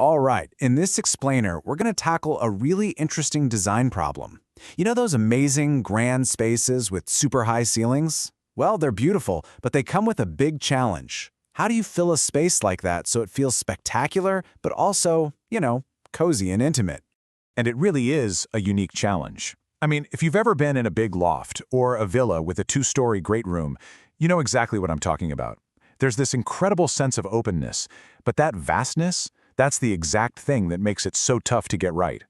All right, in this explainer, we're going to tackle a really interesting design problem. You know those amazing, grand spaces with super high ceilings? Well, they're beautiful, but they come with a big challenge. How do you fill a space like that so it feels spectacular, but also, cozy and intimate? And it really is a unique challenge. I mean, if you've ever been in a big loft or a villa with a two-story great room, you know exactly what I'm talking about. There's this incredible sense of openness, but that vastness, that's the exact thing that makes it so tough to get right.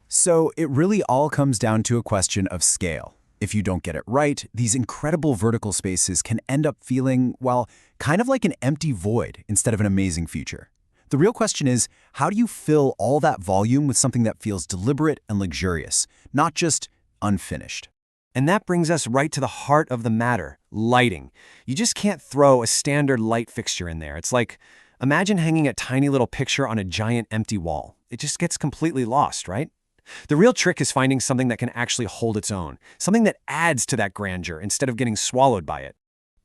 So it really all comes down to a question of scale. If you don't get it right, these incredible vertical spaces can end up feeling, well, kind of like an empty void instead of an amazing feature. The real question is, how do you fill all that volume with something that feels deliberate and luxurious, not just unfinished? And that brings us right to the heart of the matter, lighting. You just can't throw a standard light fixture in there. It's like, imagine hanging a tiny little picture on a giant empty wall. It just gets completely lost, right? The real trick is finding something that can actually hold its own, something that adds to that grandeur instead of getting swallowed by it.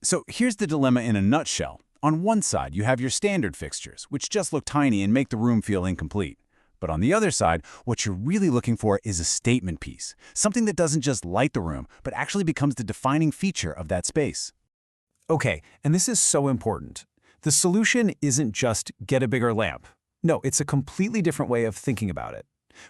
So here's the dilemma in a nutshell. On one side, you have your standard fixtures, which just look tiny and make the room feel incomplete. But on the other side, what you're really looking for is a statement piece, something that doesn't just light the room, but actually becomes the defining feature of that space. Okay, and this is so important. The solution isn't just get a bigger lamp. No, it's a completely different way of thinking about it.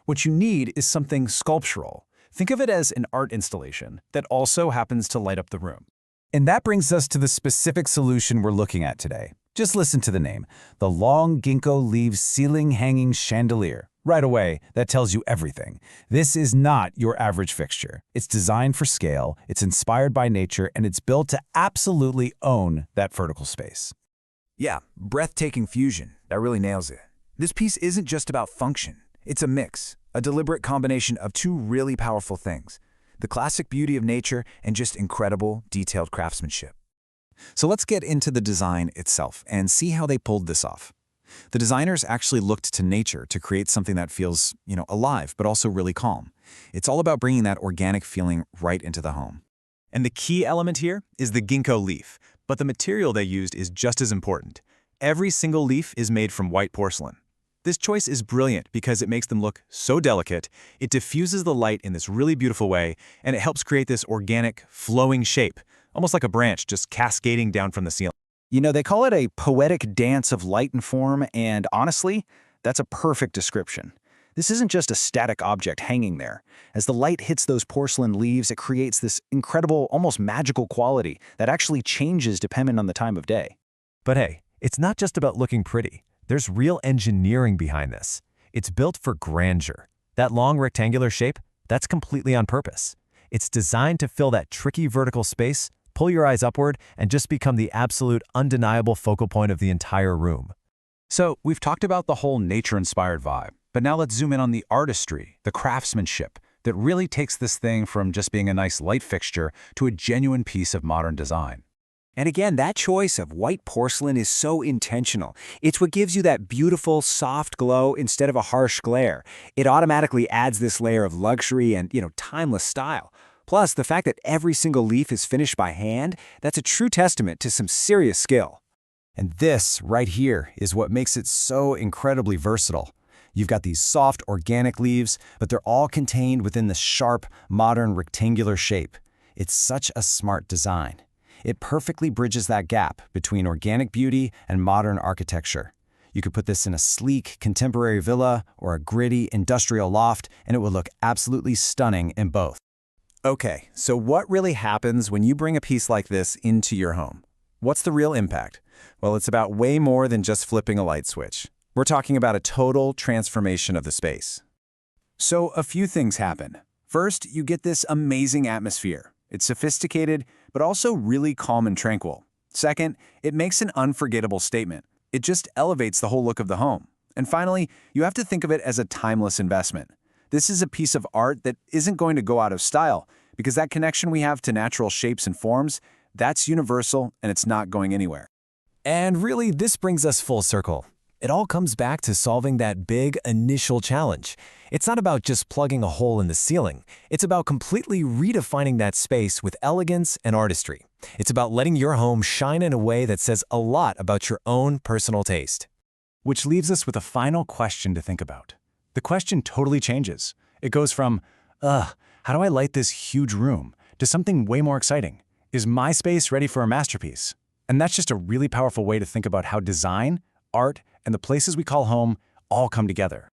What you need is something sculptural. Think of it as an art installation that also happens to light up the room. And that brings us to the specific solution we're looking at today. Just listen to the name, the long Ginko Leaves Ceiling Hanging Chandelier. Right away, that tells you everything. This is not your average fixture. It's designed for scale, it's inspired by nature, and it's built to absolutely own that vertical space. Yeah, breathtaking fusion. That really nails it. This piece isn't just about function. It's a mix, a deliberate combination of two really powerful things: the classic beauty of nature and just incredible, detailed craftsmanship. So let's get into the design itself and see how they pulled this off. The designers actually looked to nature to create something that feels, alive, but also really calm. It's all about bringing that organic feeling right into the home. And the key element here is the ginkgo leaf, but the material they used is just as important. Every single leaf is made from white porcelain. This choice is brilliant because it makes them look so delicate, it diffuses the light in this really beautiful way, and it helps create this organic, flowing shape, almost like a branch just cascading down from the ceiling. They call it a poetic dance of light and form, and honestly, that's a perfect description. This isn't just a static object hanging there. As the light hits those porcelain leaves, it creates this incredible, almost magical quality that actually changes depending on the time of day. But hey, it's not just about looking pretty. There's real engineering behind this. It's built for grandeur. That long rectangular shape, that's completely on purpose. It's designed to fill that tricky vertical space, pull your eyes upward, and just become the absolute undeniable focal point of the entire room. So we've talked about the whole nature-inspired vibe, but now let's zoom in on the artistry, the craftsmanship, that really takes this thing from just being a nice light fixture to a genuine piece of modern design. And again, that choice of white porcelain is so intentional. It's what gives you that beautiful, soft glow instead of a harsh glare. It automatically adds this layer of luxury and, timeless style. Plus, the fact that every single leaf is finished by hand, that's a true testament to some serious skill. And this, right here, is what makes it so incredibly versatile. You've got these soft, organic leaves, but they're all contained within the sharp, modern, rectangular shape. It's such a smart design. It perfectly bridges that gap between organic beauty and modern architecture. You could put this in a sleek, contemporary villa or a gritty, industrial loft, and it would look absolutely stunning in both. Okay, so what really happens when you bring a piece like this into your home? What's the real impact? Well, it's about way more than just flipping a light switch. We're talking about a total transformation of the space. So a few things happen. First, you get this amazing atmosphere. It's sophisticated, but also really calm and tranquil. Second, it makes an unforgettable statement. It just elevates the whole look of the home. And finally, you have to think of it as a timeless investment. This is a piece of art that isn't going to go out of style, because that connection we have to natural shapes and forms, that's universal and it's not going anywhere. And really, this brings us full circle. It all comes back to solving that big initial challenge. It's not about just plugging a hole in the ceiling. It's about completely redefining that space with elegance and artistry. It's about letting your home shine in a way that says a lot about your own personal taste. Which leaves us with a final question to think about. The question totally changes. It goes from, how do I light this huge room, to something way more exciting. Is my space ready for a masterpiece? And that's just a really powerful way to think about how design, art, and the places we call home all come together.